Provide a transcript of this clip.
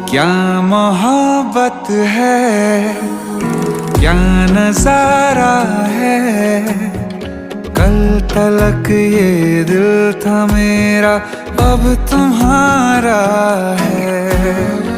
क्या मोहब्बत है, क्या नजारा है। कल तलक ये दिल था मेरा, अब तुम्हारा है।